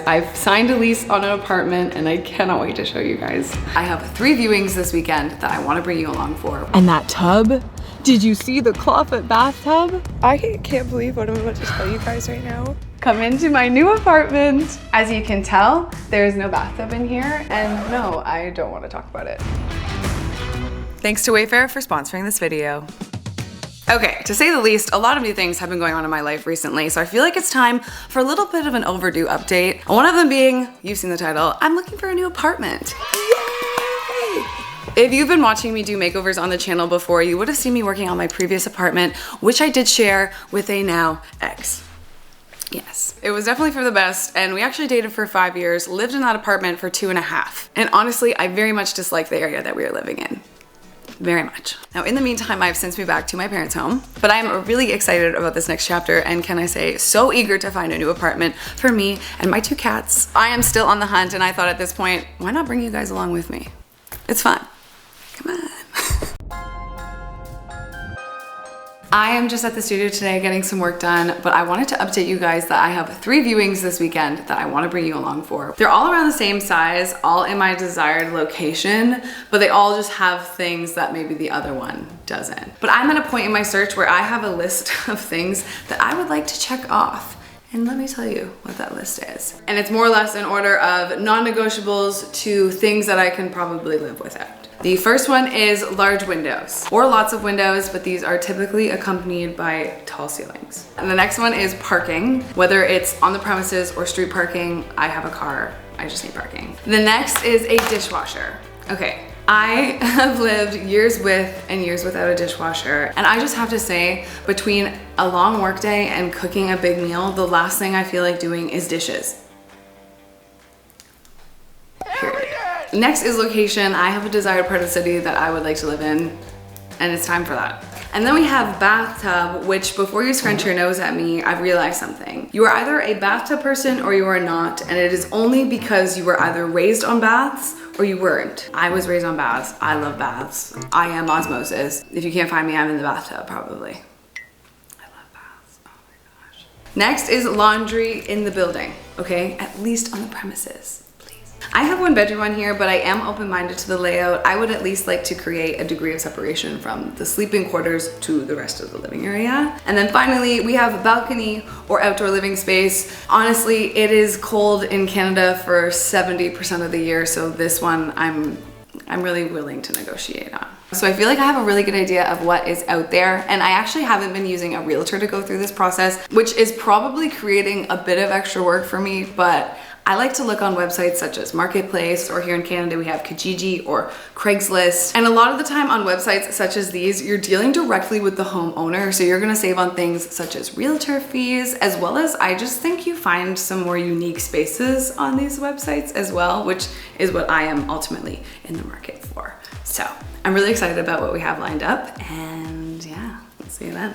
I've signed a lease on an apartment and I cannot wait to show you guys. I have 3 viewings this weekend that I want to bring you along for. And that tub? Did you see the clawfoot bathtub? I can't believe what I'm about to tell you guys right now. Come into my new apartment. As you can tell, there's no bathtub in here, and no, I don't want to talk about it. Thanks to Wayfair for sponsoring this video. Okay, to say the least, a lot of new things have been going on in my life recently, so I feel like it's time for a little bit of an overdue update. One of them being, you've seen the title, I'm looking for a new apartment. Yay! If you've been watching me do makeovers on the channel before, you would have seen me working on my previous apartment, which I did share with a now ex. Yes, it was definitely for the best, and we actually dated for 5 years, lived in that apartment for 2.5. And honestly, I very much disliked the area that we were living in. Very much. Now, in the meantime, I've since moved back to my parents' home, but I am really excited about this next chapter, and can I say, so eager to find a new apartment for me and my 2 cats. I am still on the hunt, and I thought at this point, why not bring you guys along with me? It's fun. Come on. I am just at the studio today getting some work done, but I wanted to update you guys that I have 3 viewings this weekend that I want to bring you along for. They're all around the same size, all in my desired location, but they all just have things that maybe the other one doesn't. But I'm at a point in my search where I have a list of things that I would like to check off. And let me tell you what that list is. And it's more or less in order of non-negotiables to things that I can probably live without. The first one is large windows, or lots of windows, but these are typically accompanied by tall ceilings. And the next one is parking. Whether it's on the premises or street parking, I have a car, I just need parking. The next is a dishwasher. Okay, I have lived years with and years without a dishwasher, and I just have to say, between a long workday and cooking a big meal, the last thing I feel like doing is dishes. Period. Next is location. I have a desired part of the city that I would like to live in, and it's time for that. And then we have bathtub, which before you scrunch your nose at me, I've realized something. You are either a bathtub person or you are not, and it is only because you were either raised on baths or you weren't. I was raised on baths. I love baths. I am osmosis. If you can't find me, I'm in the bathtub probably. I love baths. Oh my gosh. Next is laundry in the building, okay? At least on the premises. I have 1 bedroom on here, but I am open-minded to the layout. I would at least like to create a degree of separation from the sleeping quarters to the rest of the living area. And then finally, we have a balcony or outdoor living space. Honestly, it is cold in Canada for 70% of the year, so this one I'm really willing to negotiate on. So I feel like I have a really good idea of what is out there, and I actually haven't been using a realtor to go through this process, which is probably creating a bit of extra work for me, but I like to look on websites such as Marketplace, or here in Canada we have Kijiji or Craigslist. And a lot of the time on websites such as these, you're dealing directly with the homeowner, so you're gonna save on things such as realtor fees, as well as I just think you find some more unique spaces on these websites as well, which is what I am ultimately in the market for. So I'm really excited about what we have lined up, and yeah, we'll see you then.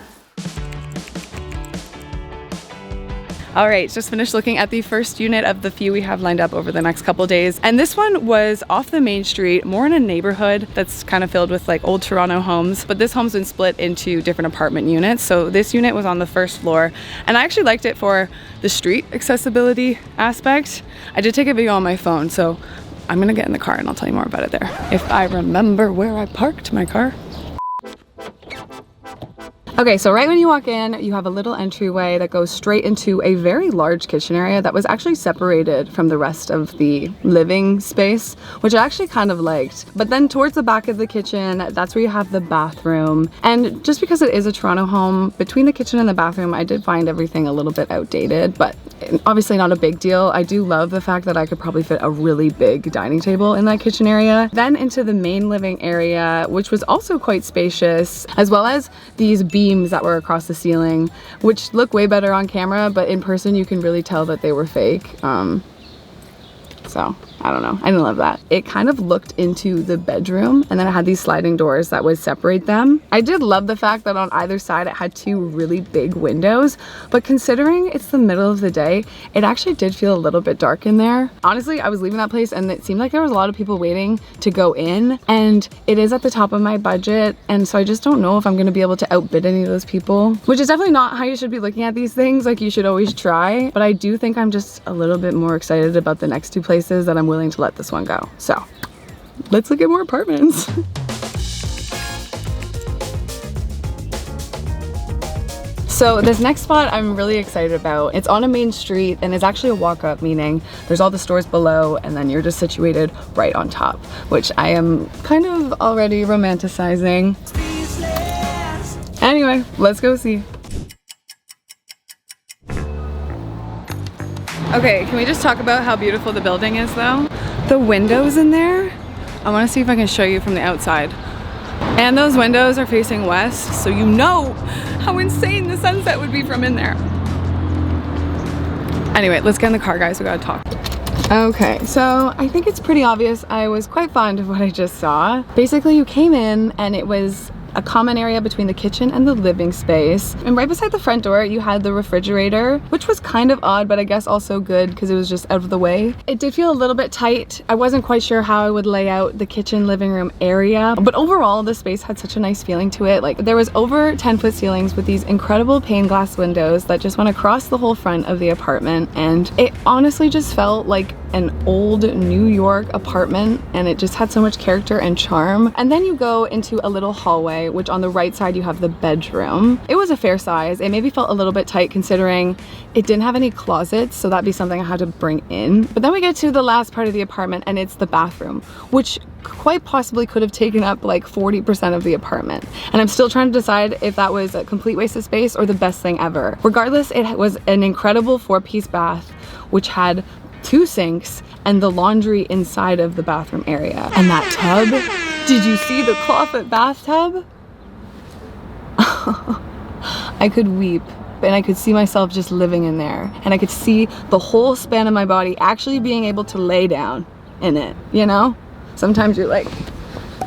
All right, just finished looking at the first unit of the few we have lined up over the next couple days. And this one was off the main street, more in a neighborhood that's kind of filled with like old Toronto homes. But this home's been split into different apartment units. So this unit was on the first floor. And I actually liked it for the street accessibility aspect. I did take a video on my phone, so I'm gonna get in the car and I'll tell you more about it there, if I remember where I parked my car. Okay, so right when you walk in, you have a little entryway that goes straight into a very large kitchen area that was actually separated from the rest of the living space, which I actually kind of liked. But then towards the back of the kitchen, that's where you have the bathroom. And just because it is a Toronto home, between the kitchen and the bathroom, I did find everything a little bit outdated, but obviously not a big deal. I do love the fact that I could probably fit a really big dining table in that kitchen area. Then into the main living area, which was also quite spacious, as well as these beams that were across the ceiling, which look way better on camera, but in person you can really tell that they were fake. So I don't know, I didn't love that. It kind of looked into the bedroom and then it had these sliding doors that would separate them. I did love the fact that on either side it had two really big windows, but considering it's the middle of the day, it actually did feel a little bit dark in there. Honestly, I was leaving that place and it seemed like there was a lot of people waiting to go in, and it is at the top of my budget, and so I just don't know if I'm gonna be able to outbid any of those people, which is definitely not how you should be looking at these things. Like, you should always try, but I do think I'm just a little bit more excited about the next two places that I'm willing to let this one go. So let's look at more apartments. So this next spot I'm really excited about. It's on a main street and it's actually a walk up, meaning there's all the stores below and then you're just situated right on top, which I am kind of already romanticizing. Anyway, let's go see. Okay, can we just talk about how beautiful the building is though? The windows in there, I want to see if I can show you from the outside. And those windows are facing west, so you know how insane the sunset would be from in there. Anyway, let's get in the car, guys, we gotta talk. Okay, so I think it's pretty obvious I was quite fond of what I just saw. Basically, you came in and it was a common area between the kitchen and the living space. And right beside the front door, you had the refrigerator, which was kind of odd, but I guess also good because it was just out of the way. It did feel a little bit tight. I wasn't quite sure how I would lay out the kitchen living room area, but overall the space had such a nice feeling to it. Like, there was over 10-foot ceilings with these incredible pane glass windows that just went across the whole front of the apartment, and it honestly just felt like an old New York apartment, and it just had so much character and charm. And then you go into a little hallway, which on the right side you have the bedroom. It was a fair size. It maybe felt a little bit tight considering it didn't have any closets, so that'd be something I had to bring in. But then we get to the last part of the apartment and it's the bathroom, which quite possibly could have taken up like 40% of the apartment. And I'm still trying to decide if that was a complete waste of space or the best thing ever. Regardless, it was an incredible 4-piece bath, which had 2 sinks and the laundry inside of the bathroom area. And that tub, did you see the clawfoot bathtub? I could weep, and I could see myself just living in there, and I could see the whole span of my body actually being able to lay down in it, you know? Sometimes you're like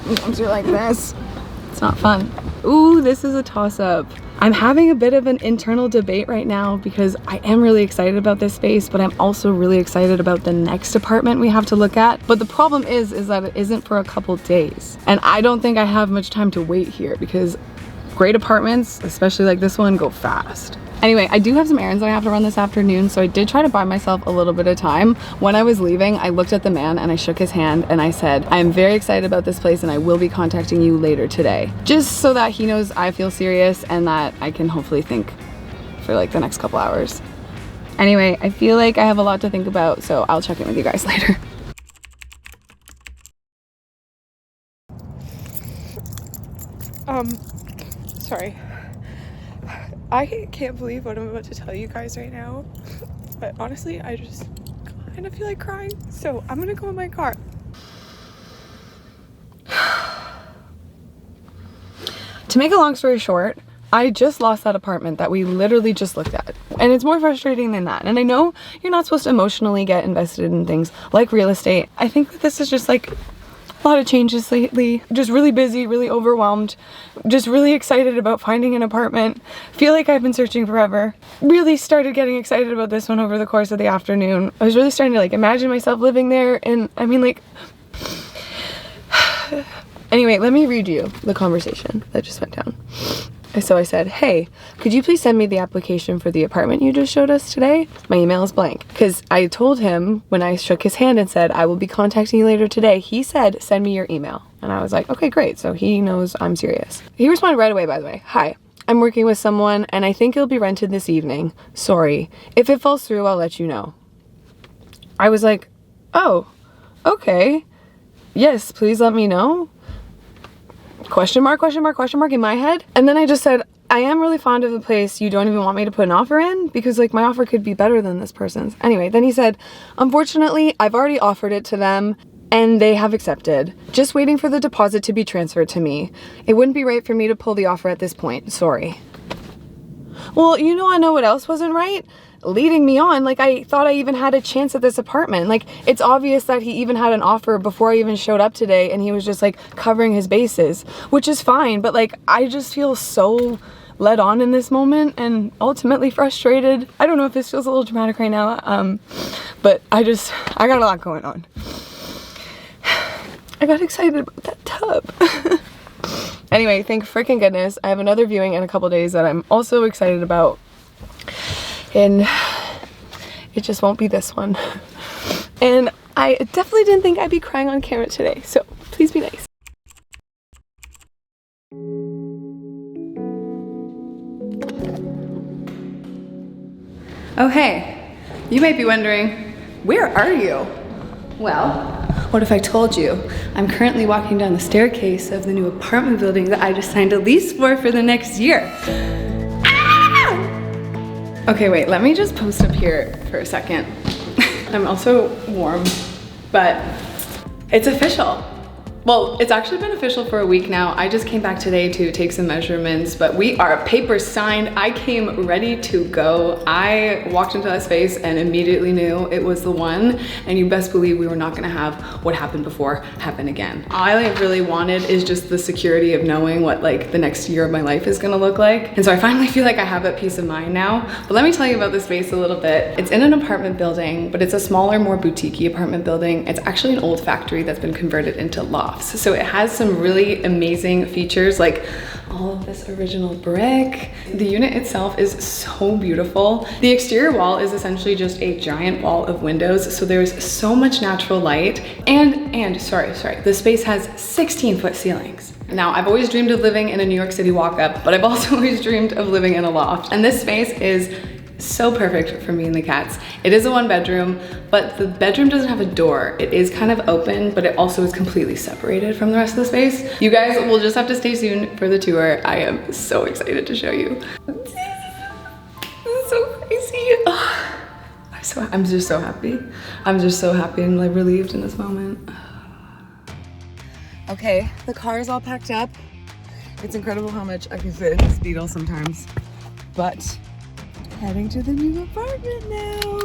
this. It's not fun. Ooh, this is a toss-up. I'm having a bit of an internal debate right now because I am really excited about this space, but I'm also really excited about the next apartment we have to look at. But the problem is that it isn't for a couple days. And I don't think I have much time to wait here because great apartments, especially like this one, go fast. Anyway, I do have some errands that I have to run this afternoon, so I did try to buy myself a little bit of time. When I was leaving, I looked at the man and I shook his hand and I said, I am very excited about this place and I will be contacting you later today. Just so that he knows I feel serious and that I can hopefully think for like the next couple hours. Anyway, I feel like I have a lot to think about, so I'll check in with you guys later. Sorry. I can't believe what I'm about to tell you guys right now, but honestly, I just kind of feel like crying, so I'm gonna go in my car. To make a long story short, I just lost that apartment that we literally just looked at. And it's more frustrating than that. And I know you're not supposed to emotionally get invested in things like real estate. I think that this is just like a lot of changes lately. Just really busy, really overwhelmed, just really excited about finding an apartment. Feel like I've been searching forever. Really started getting excited about this one over the course of the afternoon. I was really starting to like imagine myself living there, and I mean like anyway, let me read you the conversation that just went down. So I said, hey, could you please send me the application for the apartment you just showed us today? My email is blank. Because I told him when I shook his hand and said, I will be contacting you later today, he said, send me your email. And I was like, okay, great. So he knows I'm serious. He responded right away, by the way. Hi, I'm working with someone and I think it'll be rented this evening. Sorry. If it falls through, I'll let you know. I was like, oh, okay. Yes, please let me know. Question mark, question mark, question mark in my head. And then I just said, I am really fond of the place. You don't even want me to put an offer in? Because like my offer could be better than this person's. Anyway, then he said, unfortunately, I've already offered it to them and they have accepted. Just waiting for the deposit to be transferred to me. It wouldn't be right for me to pull the offer at this point. Sorry. Well, you know, I know what else wasn't right. leading me on. Like, I thought I even had a chance at this apartment. Like, it's obvious that he even had an offer before I even showed up today, and he was just like covering his bases, which is fine, but like, I just feel so led on in this moment and ultimately frustrated. I don't know if this feels a little dramatic right now, but I got a lot going on. I got excited about that tub. Anyway, thank freaking goodness. I have another viewing in a couple days that I'm also excited about, and it just won't be this one. And I definitely didn't think I'd be crying on camera today, so please be nice. Oh hey, you might be wondering, where are you? Well, what if I told you I'm currently walking down the staircase of the new apartment building that I just signed a lease for the next year. Ah! Okay, wait, let me just post up here for a second. I'm also warm, but it's official. Well, it's actually been official for a week now. I just came back today to take some measurements, but we are paper signed. I came ready to go. I walked into that space and immediately knew it was the one, and you best believe we were not gonna have what happened before happen again. All I really wanted is just the security of knowing what like the next year of my life is gonna look like. And so I finally feel like I have that peace of mind now. But let me tell you about this space a little bit. It's in an apartment building, but it's a smaller, more boutique-y apartment building. It's actually an old factory that's been converted into loft. So it has some really amazing features, like all of this original brick. The unit itself is so beautiful. The exterior wall is essentially just a giant wall of windows, so there's so much natural light. And sorry, the space has 16-foot ceilings. Now, I've always dreamed of living in a New York City walk-up, but I've also always dreamed of living in a loft. And this space is so perfect for me and the cats. It is a 1-bedroom, but the bedroom doesn't have a door. It is kind of open, but it also is completely separated from the rest of the space. You guys will just have to stay tuned for the tour. I am so excited to show you. This is so crazy. Oh, I'm just so happy. I'm just so happy and like relieved in this moment. Okay, the car is all packed up. It's incredible how much I can fit in this Beetle sometimes, but heading to the new apartment now.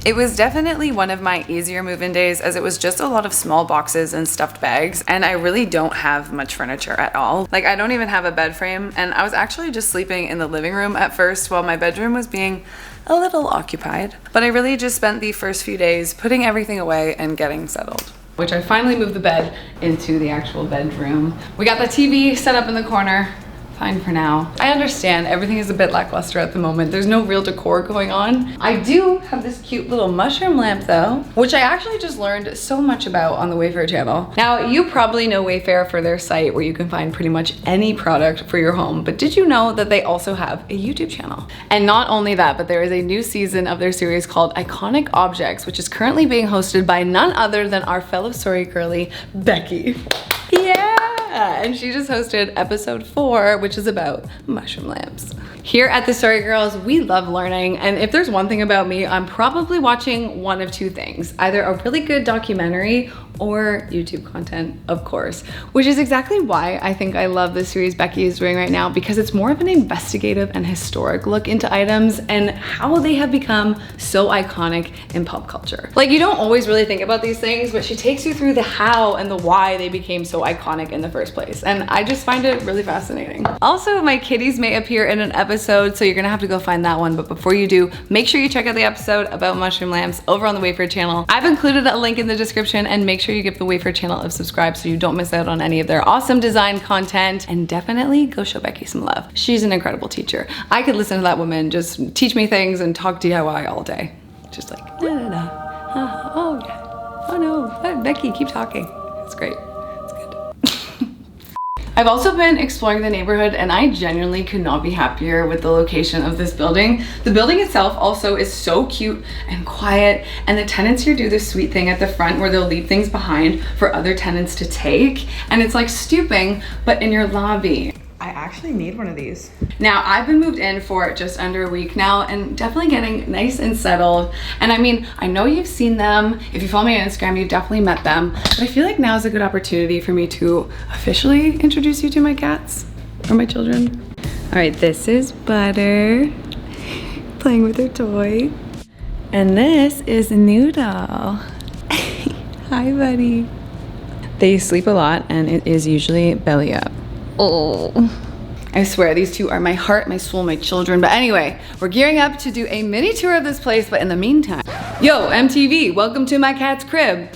It was definitely one of my easier move-in days, as it was just a lot of small boxes and stuffed bags, and I really don't have much furniture at all. Like, I don't even have a bed frame, and I was actually just sleeping in the living room at first while my bedroom was being a little occupied. But I really just spent the first few days putting everything away and getting settled, which I finally moved the bed into the actual bedroom. We got the TV set up in the corner. Fine for now. I understand everything is a bit lackluster at the moment. There's no real decor going on. I do have this cute little mushroom lamp though, which I actually just learned so much about on the Wayfair channel. Now, you probably know Wayfair for their site where you can find pretty much any product for your home, but did you know that they also have a YouTube channel? And not only that, but there is a new season of their series called Iconic Objects, which is currently being hosted by none other than our fellow sorry girly, Becky. Yeah! And she just hosted episode 4, which is about mushroom lamps. Here at TheSorryGirls, we love learning, and if there's one thing about me, I'm probably watching one of two things: either a really good documentary or YouTube content, of course, which is exactly why I think I love this series Becky is doing right now, because it's more of an investigative and historic look into items and how they have become so iconic in pop culture. Like, you don't always really think about these things, but she takes you through the how and the why they became so iconic in the first place, and I just find it really fascinating. Also, my kitties may appear in an episode, so you're gonna have to go find that one, but before you do, make sure you check out the episode about mushroom lamps over on the Wayfair channel. I've included a link in the description, and make sure you give the Wayfair channel a subscribe so you don't miss out on any of their awesome design content, and definitely go show Becky some love. She's an incredible teacher. I could listen to that woman just teach me things and talk DIY all day. Just like, da, da, da. Oh yeah, oh no, Becky, keep talking. It's great. I've also been exploring the neighborhood, and I genuinely could not be happier with the location of this building. The building itself also is so cute and quiet, and the tenants here do this sweet thing at the front where they'll leave things behind for other tenants to take, and it's like stooping, but in your lobby. I actually need one of these. Now, I've been moved in for just under a week now and definitely getting nice and settled. And I mean, I know you've seen them. If you follow me on Instagram, you've definitely met them. But I feel like now is a good opportunity for me to officially introduce you to my cats or my children. All right, this is Butter. playing with her toy. And this is Noodle. Hi, buddy. They sleep a lot and it is usually belly up. Oh. I swear, these two are my heart, my soul, my children. But anyway, we're gearing up to do a mini tour of this place, but in the meantime, yo, MTV, welcome to my cat's crib.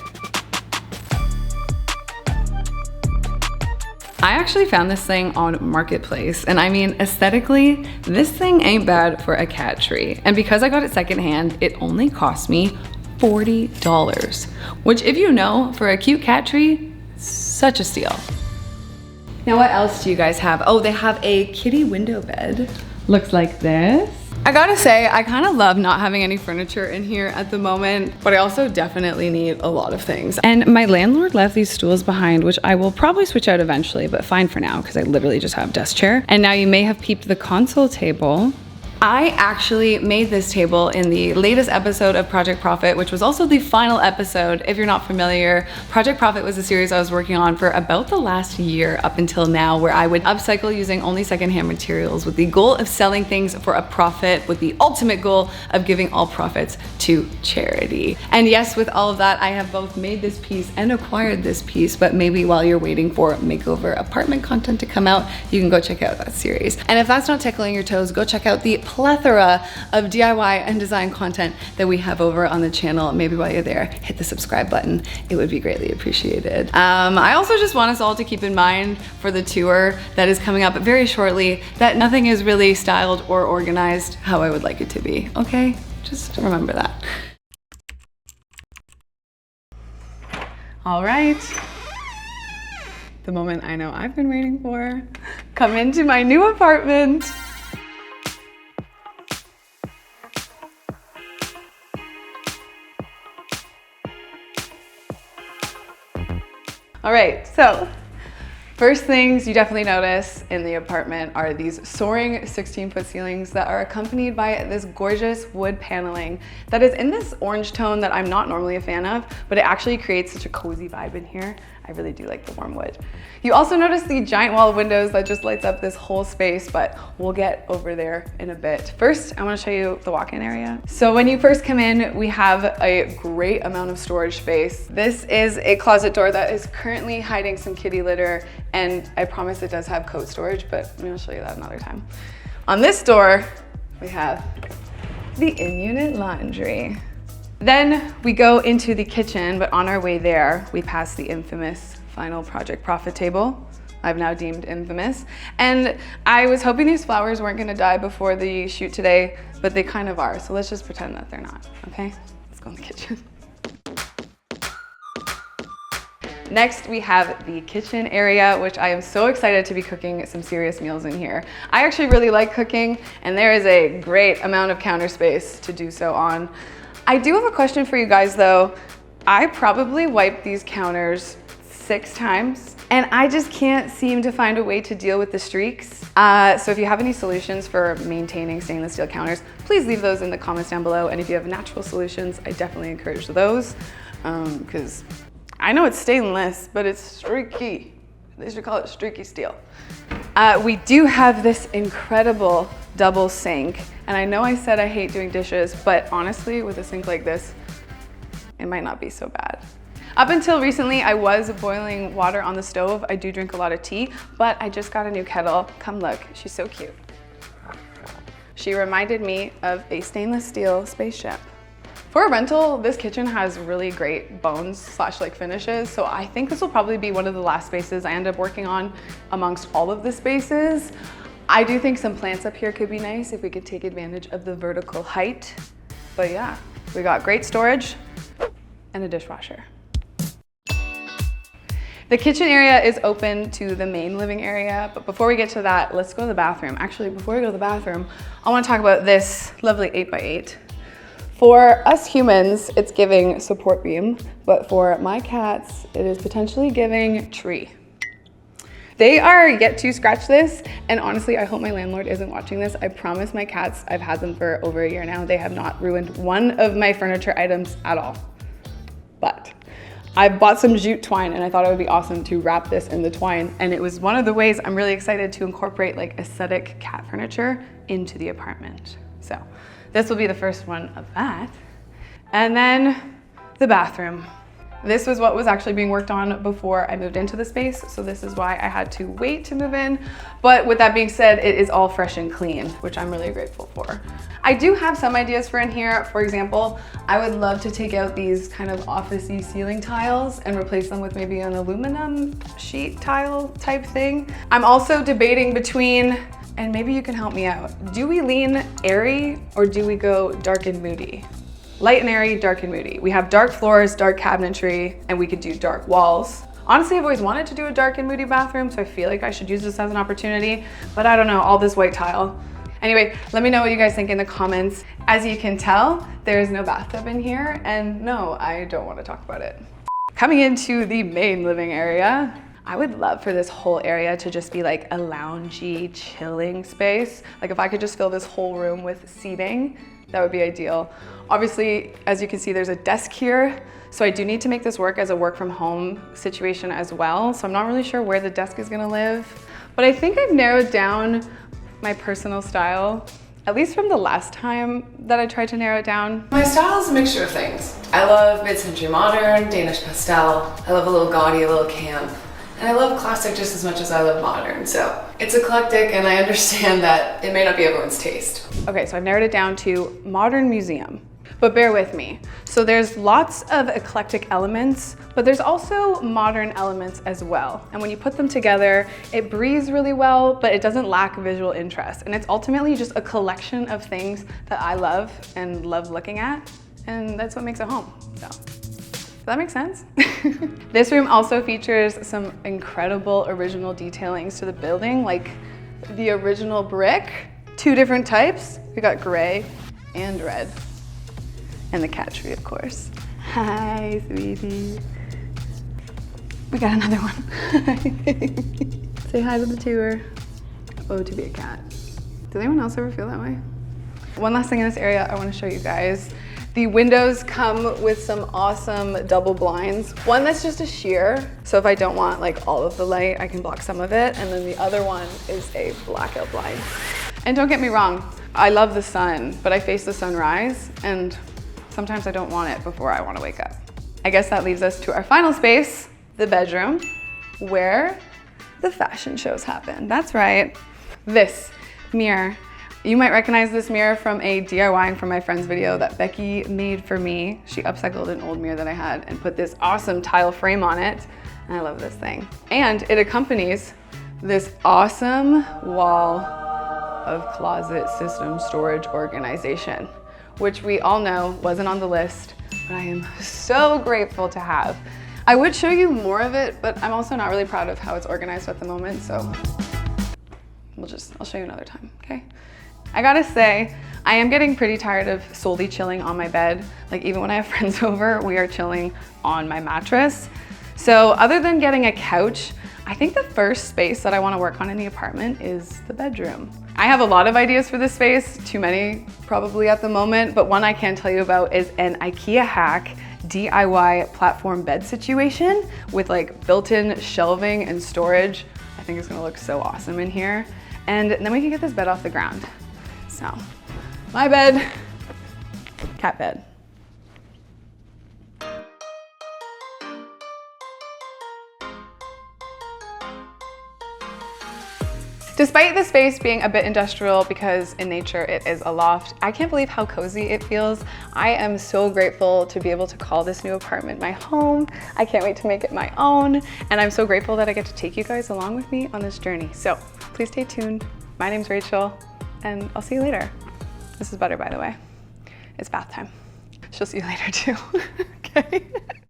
I actually found this thing on Marketplace, and I mean, aesthetically, this thing ain't bad for a cat tree. And because I got it secondhand, it only cost me $40, which, if you know, for a cute cat tree, such a steal. Now, what else do you guys have? Oh, they have a kitty window bed. Looks like this. I gotta say, I kind of love not having any furniture in here at the moment, but I also definitely need a lot of things. And my landlord left these stools behind, which I will probably switch out eventually, but fine for now, because I literally just have a desk chair. And now you may have peeped the console table. I actually made this table in the latest episode of Project Profit, which was also the final episode. If you're not familiar, Project Profit was a series I was working on for about the last year up until now, where I would upcycle using only secondhand materials with the goal of selling things for a profit, with the ultimate goal of giving all profits to charity. And yes, with all of that, I have both made this piece and acquired this piece, but maybe while you're waiting for makeover apartment content to come out, you can go check out that series. And if that's not tickling your toes, go check out the plethora of DIY and design content that we have over on the channel. Maybe while you're there, hit the subscribe button. It would be greatly appreciated. I also just want us all to keep in mind for the tour that is coming up very shortly that nothing is really styled or organized how I would like it to be, okay? Just remember that. All right. The moment I know I've been waiting for. Come into my new apartment. All right, so first things you definitely notice in the apartment are these soaring 16-foot ceilings that are accompanied by this gorgeous wood paneling that is in this orange tone that I'm not normally a fan of, but it actually creates such a cozy vibe in here. I really do like the warm wood. You also notice the giant wall of windows that just lights up this whole space, but we'll get over there in a bit. First, I want to show you the walk-in area. So when you first come in, we have a great amount of storage space. This is a closet door that is currently hiding some kitty litter, and I promise it does have coat storage, but I'm going to show you that another time. On this door, we have the in-unit laundry. Then we go into the kitchen, but on our way there, we pass the infamous final Project Profit table. I've now deemed infamous. And I was hoping these flowers weren't gonna die before the shoot today, but they kind of are. So let's just pretend that they're not, okay? Let's go in the kitchen. Next, we have the kitchen area, which I am so excited to be cooking some serious meals in here. I actually really like cooking, and there is a great amount of counter space to do so on. I do have a question for you guys though. I probably wiped these counters 6 times and I just can't seem to find a way to deal with the streaks. So if you have any solutions for maintaining stainless steel counters, please leave those in the comments down below. And if you have natural solutions, I definitely encourage those because I know it's stainless, but it's streaky. They should call it streaky steel. We do have this incredible double sink. And I know I said I hate doing dishes, but honestly, with a sink like this, it might not be so bad. Up until recently, I was boiling water on the stove. I do drink a lot of tea, but I just got a new kettle. Come look, she's so cute. She reminded me of a stainless steel spaceship. For a rental, this kitchen has really great bones / like finishes, so I think this will probably be one of the last spaces I end up working on amongst all of the spaces. I do think some plants up here could be nice if we could take advantage of the vertical height. But yeah, we got great storage and a dishwasher. The kitchen area is open to the main living area, but before we get to that, let's go to the bathroom. Actually, before we go to the bathroom, I want to talk about this lovely 8x8. For us humans, it's giving support beam, but for my cats, it is potentially giving tree. They are yet to scratch this, and honestly, I hope my landlord isn't watching this. I promise my cats, I've had them for over a year now, they have not ruined one of my furniture items at all. But I bought some jute twine and I thought it would be awesome to wrap this in the twine, and it was one of the ways I'm really excited to incorporate like aesthetic cat furniture into the apartment. So This will be the first one of that. And then the bathroom. This was what was actually being worked on before I moved into the space, so this is why I had to wait to move in. But with that being said, it is all fresh and clean, which I'm really grateful for. I do have some ideas for in here. For example, I would love to take out these kind of office-y ceiling tiles and replace them with maybe an aluminum sheet tile type thing. I'm also debating between, and maybe you can help me out, do we lean airy or do we go dark and moody? Light and airy, dark and moody. We have dark floors, dark cabinetry, and we could do dark walls. Honestly, I've always wanted to do a dark and moody bathroom, so I feel like I should use this as an opportunity, but I don't know, all this white tile. Anyway, let me know what you guys think in the comments. As you can tell, there is no bathtub in here, and no, I don't want to talk about it. Coming into the main living area, I would love for this whole area to just be like a loungy, chilling space. Like if I could just fill this whole room with seating, that would be ideal. Obviously, as you can see, there's a desk here. So I do need to make this work as a work from home situation as well. So I'm not really sure where the desk is gonna live, but I think I've narrowed down my personal style, at least from the last time that I tried to narrow it down. My style is a mixture of things. I love mid-century modern, Danish pastel. I love a little gaudy, a little camp. And I love classic just as much as I love modern. So it's eclectic, and I understand that it may not be everyone's taste. Okay, so I've narrowed it down to modern museum, but bear with me. So there's lots of eclectic elements, but there's also modern elements as well. And when you put them together, it breathes really well, but it doesn't lack visual interest. And it's ultimately just a collection of things that I love and love looking at. And that's what makes a home, so. Does that make sense? This room also features some incredible original detailings to the building, like the original brick, 2 different types. We got gray and red. And the cat tree, of course. Hi, sweetie. We got another one. Say hi to the tour. Oh, to be a cat. Does anyone else ever feel that way? One last thing in this area I want to show you guys. The windows come with some awesome double blinds. One that's just a sheer, so if I don't want like all of the light, I can block some of it. And then the other one is a blackout blind. And don't get me wrong, I love the sun, but I face the sunrise, and sometimes I don't want it before I want to wake up. I guess that leaves us to our final space, the bedroom, where the fashion shows happen. That's right, this mirror. You might recognize this mirror from a DIYing from my friend's video that Becky made for me. She upcycled an old mirror that I had and put this awesome tile frame on it. And I love this thing. And it accompanies this awesome wall of closet system storage organization, which we all know wasn't on the list, but I am so grateful to have. I would show you more of it, but I'm also not really proud of how it's organized at the moment, so I'll show you another time, okay? I gotta say, I am getting pretty tired of solely chilling on my bed. Like even when I have friends over, we are chilling on my mattress. So other than getting a couch, I think the first space that I wanna work on in the apartment is the bedroom. I have a lot of ideas for this space, too many probably at the moment, but one I can tell you about is an IKEA hack DIY platform bed situation with like built-in shelving and storage. I think it's gonna look so awesome in here. And then we can get this bed off the ground. So, my bed, cat bed. Despite the space being a bit industrial because in nature it is a loft, I can't believe how cozy it feels. I am so grateful to be able to call this new apartment my home. I can't wait to make it my own. And I'm so grateful that I get to take you guys along with me on this journey. So please stay tuned. My name's Rachel and I'll see you later. This is butter, by the way. It's bath time. She'll see you later too, okay?